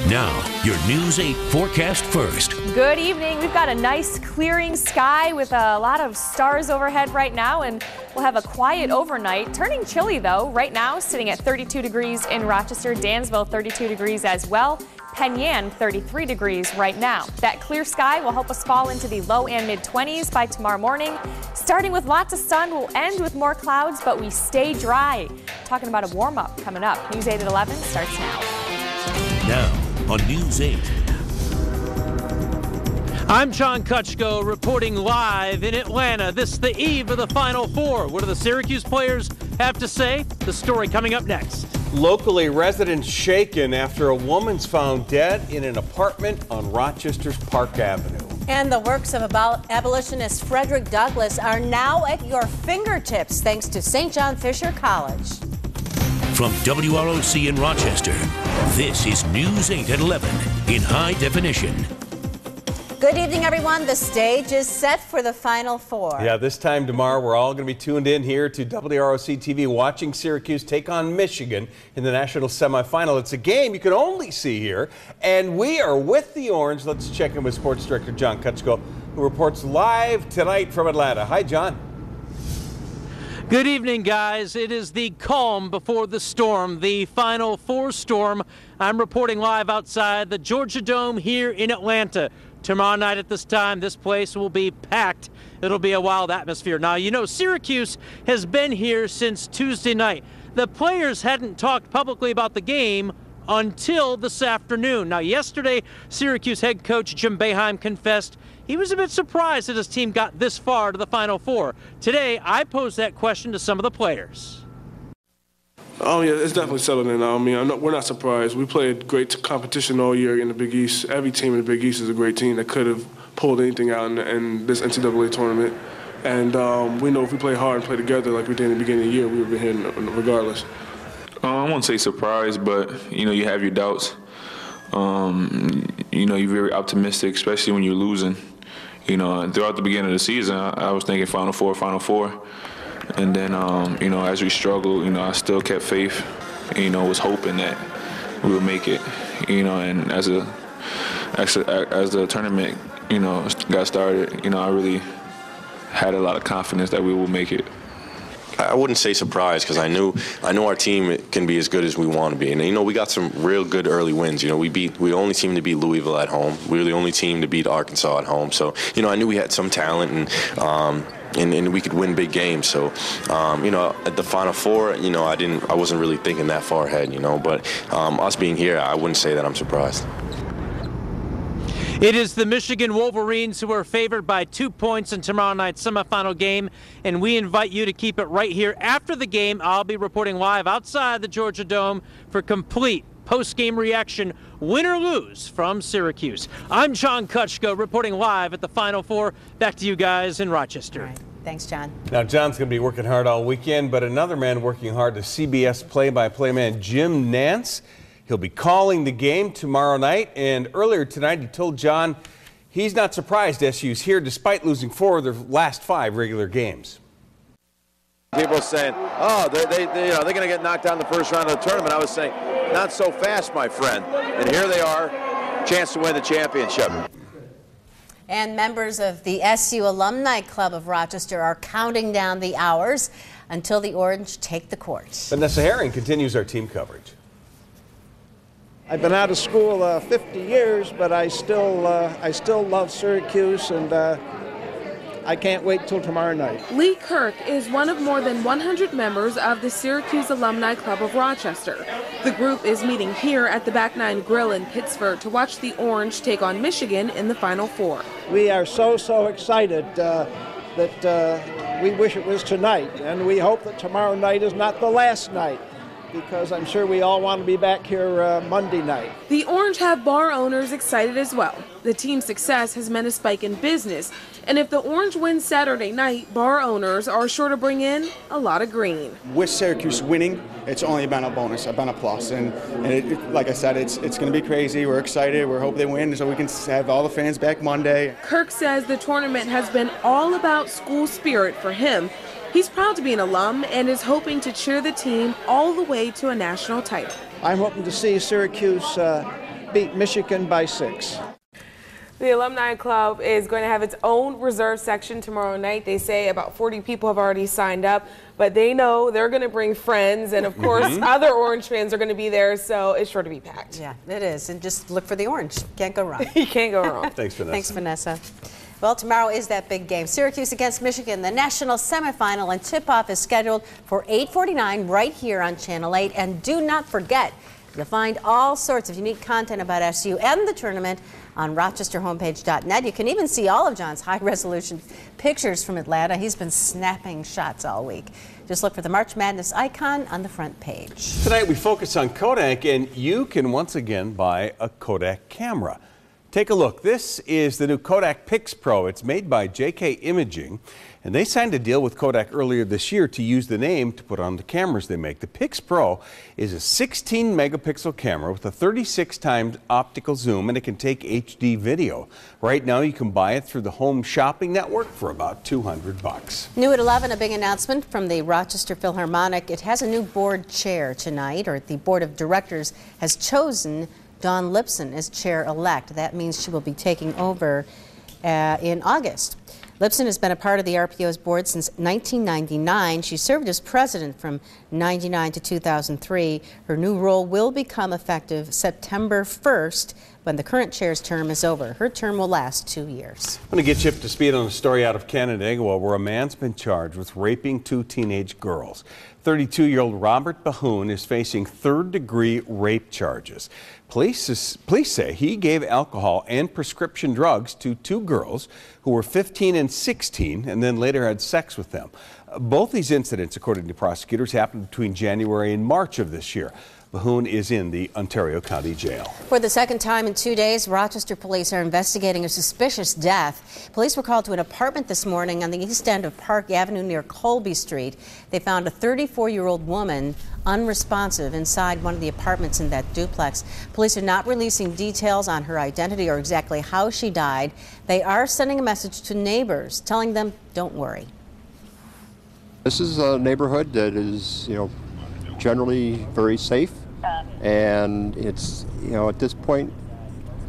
Now, your News 8 forecast first. Good evening. We've got a nice clearing sky with a lot of stars overhead right now, and we'll have a quiet overnight. Turning chilly, though, right now, sitting at 32 degrees in Rochester, Dansville 32 degrees as well. Penn 33 degrees right now. That clear sky will help us fall into the low and mid-20s by tomorrow morning. Starting with lots of sun, we'll end with more clouds, but we stay dry. Talking about a warm-up coming up. News 8 at 11 starts now. Now on News 8. I'm John Kutchko reporting live in Atlanta. This is the eve of the Final Four. What do the Syracuse players have to say? The story coming up next. Locally, residents shaken after a woman's found dead in an apartment on Rochester's Park Avenue. And the works of abolitionist Frederick Douglass are now at your fingertips thanks to St. John Fisher College. From WROC in Rochester, this is News 8 at 11 in high definition. Good evening, everyone. The stage is set for the Final Four. Yeah, this time tomorrow, we're all going to be tuned in here to WROC TV watching Syracuse take on Michigan in the national semifinal. It's a game you can only see here, and we are with the Orange. Let's check in with Sports Director John Kutchko, who reports live tonight from Atlanta. Hi, John. Good evening, guys. It is the calm before the storm, the Final Four storm. I'm reporting live outside the Georgia Dome here in Atlanta. Tomorrow night at this time, this place will be packed. It'll be a wild atmosphere. Now, you know, Syracuse has been here since Tuesday night. The players hadn't talked publicly about the game until this afternoon. Now, yesterday, Syracuse head coach Jim Boeheim confessed he was a bit surprised that his team got this far to the Final Four. Today, I posed that question to some of the players. Oh, yeah, it's definitely settled in. We're not surprised. We played great competition all year in the Big East. Every team in the Big East is a great team that could have pulled anything out in this NCAA tournament. And we know if we play hard and play together like we did in the beginning of the year, we would be here regardless. I won't say surprised, but, you have your doubts. You're very optimistic, especially when you're losing. Throughout the beginning of the season, I was thinking Final Four. And then, as we struggled, I still kept faith, was hoping that we would make it, and as the tournament, got started, I really had a lot of confidence that we will make it. I wouldn't say surprised because I know our team can be as good as we want to be, and we got some real good early wins. We the only team to beat Louisville at home. We were the only team to beat Arkansas at home. So I knew we had some talent and we could win big games. So at the Final Four, I wasn't really thinking that far ahead. But us being here, I wouldn't say that I'm surprised. It is the Michigan Wolverines who are favored by 2 points in tomorrow night's semifinal game, and we invite you to keep it right here. After the game, I'll be reporting live outside the Georgia Dome for complete post-game reaction, win or lose, from Syracuse. I'm John Kutchko reporting live at the Final Four. Back to you guys in Rochester. All right. Thanks, John. Now, John's going to be working hard all weekend, but another man working hard is CBS play-by-play man Jim Nantz. He'll be calling the game tomorrow night, and earlier tonight he told John he's not surprised SU's here despite losing 4 of their last 5 regular games. People saying, oh, they're going to get knocked out in the first round of the tournament. I was saying, not so fast, my friend. And here they are, chance to win the championship. And members of the SU Alumni Club of Rochester are counting down the hours until the Orange take the court. Vanessa Herring continues our team coverage. I've been out of school 50 years, but I still love Syracuse, and I can't wait till tomorrow night. Lee Kirk is one of more than 100 members of the Syracuse Alumni Club of Rochester. The group is meeting here at the Back Nine Grill in Pittsburgh to watch the Orange take on Michigan in the Final Four. We are so excited that we wish it was tonight, and we hope that tomorrow night is not the last night, because I'm sure we all want to be back here Monday night. The Orange have bar owners excited as well. The team's success has meant a spike in business, and if the Orange wins Saturday night, bar owners are sure to bring in a lot of green. With Syracuse winning, it's only been a bonus, a plus, and like I said, it's going to be crazy. We're excited. We're hoping they win so we can have all the fans back Monday. Kirk says the tournament has been all about school spirit for him. He's proud to be an alum and is hoping to cheer the team all the way to a national title. I'm hoping to see Syracuse beat Michigan by 6. The Alumni Club is going to have its own reserve section tomorrow night. They say about 40 people have already signed up, but they know they're going to bring friends, and of course other Orange fans are going to be there, so it's sure to be packed. Yeah, it is, and just look for the orange. Can't go wrong. You can't go wrong. Thanks, Vanessa. Thanks, Vanessa. Well, tomorrow is that big game. Syracuse against Michigan, the national semifinal, and tip-off is scheduled for 8:49 right here on Channel 8. And do not forget, you'll find all sorts of unique content about SU and the tournament on rochesterhomepage.net. You can even see all of John's high-resolution pictures from Atlanta. He's been snapping shots all week. Just look for the March Madness icon on the front page. Tonight we focus on Kodak, and you can once again buy a Kodak camera. Take a look. This is the new Kodak Pix Pro. It's made by JK Imaging, and they signed a deal with Kodak earlier this year to use the name to put on the cameras they make. The Pix Pro is a 16 megapixel camera with a 36 times optical zoom, and it can take HD video. Right now you can buy it through the Home Shopping Network for about $200. New at 11, a big announcement from the Rochester Philharmonic. It has a new board chair tonight, or the board of directors has chosen Dawn Lipson as chair-elect. That means she will be taking over in August. Lipson has been a part of the RPO's board since 1999. She served as president from 1999 to 2003. Her new role will become effective September 1st when the current chair's term is over. Her term will last 2 years. I'm going to get you up to speed on a story out of Canandaigua where a man's been charged with raping 2 teenage girls. 32-year-old Robert Bahoon is facing third-degree rape charges. Police say he gave alcohol and prescription drugs to 2 girls who were 15 and 16 and then later had sex with them. Both these incidents, according to prosecutors, happened between January and March of this year. Bahoon is in the Ontario County Jail. For the second time in 2 days, Rochester police are investigating a suspicious death. Police were called to an apartment this morning on the east end of Park Avenue near Colby Street. They found a 34-year-old woman unresponsive inside one of the apartments in that duplex. Police are not releasing details on her identity or exactly how she died. They are sending a message to neighbors, telling them, don't worry. This is a neighborhood that is, generally very safe, and it's, at this point,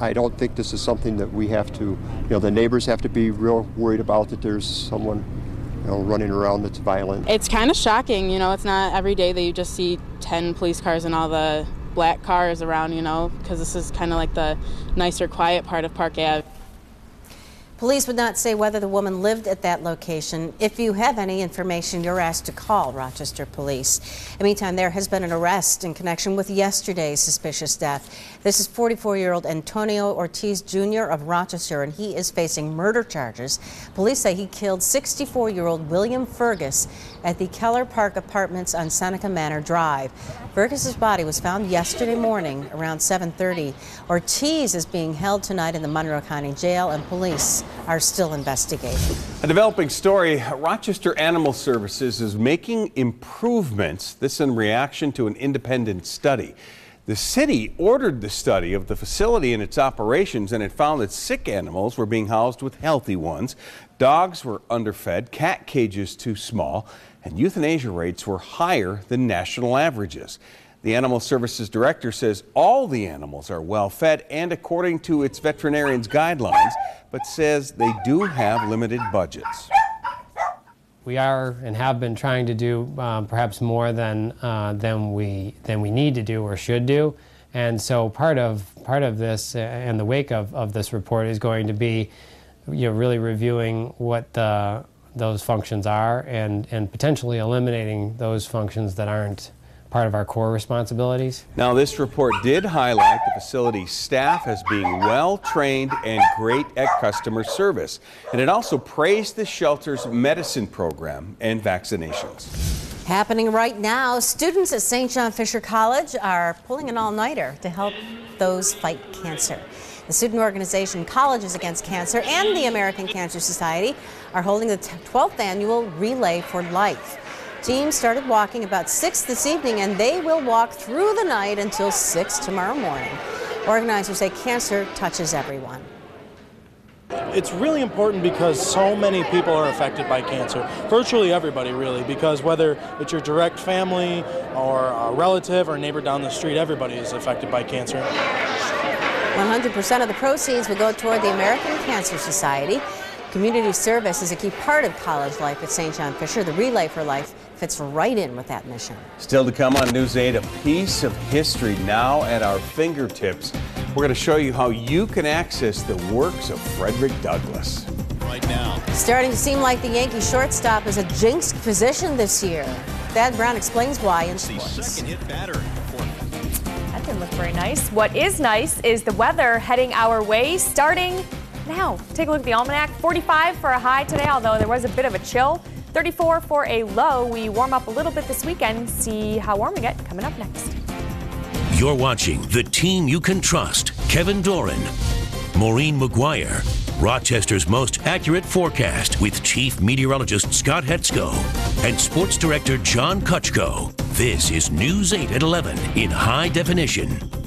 I don't think this is something that we have to, the neighbors have to be real worried about, that there's someone, running around that's violent. It's kind of shocking, it's not every day that you just see 10 police cars and all the black cars around, because this is kind of like the nicer, quiet part of Park Ave. Police would not say whether the woman lived at that location. If you have any information, you're asked to call Rochester Police. In the meantime, there has been an arrest in connection with yesterday's suspicious death. This is 44-year-old Antonio Ortiz Jr. of Rochester, and he is facing murder charges. Police say he killed 64-year-old William Fergus at the Keller Park Apartments on Seneca Manor Drive. Fergus's body was found yesterday morning around 7:30. Ortiz is being held tonight in the Monroe County Jail, and police are still investigating. A developing story, Rochester Animal Services is making improvements, this in reaction to an independent study. The city ordered the study of the facility and its operations, and it found that sick animals were being housed with healthy ones, dogs were underfed, cat cages too small, and euthanasia rates were higher than national averages. The Animal Services Director says all the animals are well fed and according to its veterinarian's guidelines, but says they do have limited budgets. We are and have been trying to do perhaps more than we need to do or should do, and so part of this and the wake of this report is going to be, really reviewing what those functions are and potentially eliminating those functions that aren't part of our core responsibilities. Now, this report did highlight the facility's staff as being well trained and great at customer service. And it also praised the shelter's medicine program and vaccinations. Happening right now, students at St. John Fisher College are pulling an all-nighter to help those fight cancer. The student organization Colleges Against Cancer and the American Cancer Society are holding the 12th annual Relay for Life. Teams started walking about 6 this evening, and they will walk through the night until 6 tomorrow morning. Organizers say cancer touches everyone. It's really important because so many people are affected by cancer. Virtually everybody, really, because whether it's your direct family or a relative or neighbor down the street, everybody is affected by cancer. 100% of the proceeds will go toward the American Cancer Society. Community service is a key part of college life at St. John Fisher. The Relay for Life fits right in with that mission. Still to come on News 8, a piece of history now at our fingertips. We're going to show you how you can access the works of Frederick Douglass. Right now. Starting to seem like the Yankee shortstop is a jinxed position this year. Thad Brown explains why in sports. The second hit batter. That didn't look very nice. What is nice is the weather heading our way starting now. Take a look at the almanac. 45 for a high today, although there was a bit of a chill. 34 for a low. We warm up a little bit this weekend. See how warm we get coming up next. You're watching the team you can trust. Kevin Doran, Maureen McGuire, Rochester's most accurate forecast with Chief Meteorologist Scott Hetzko and Sports Director John Kutchko. This is News 8 at 11 in high definition.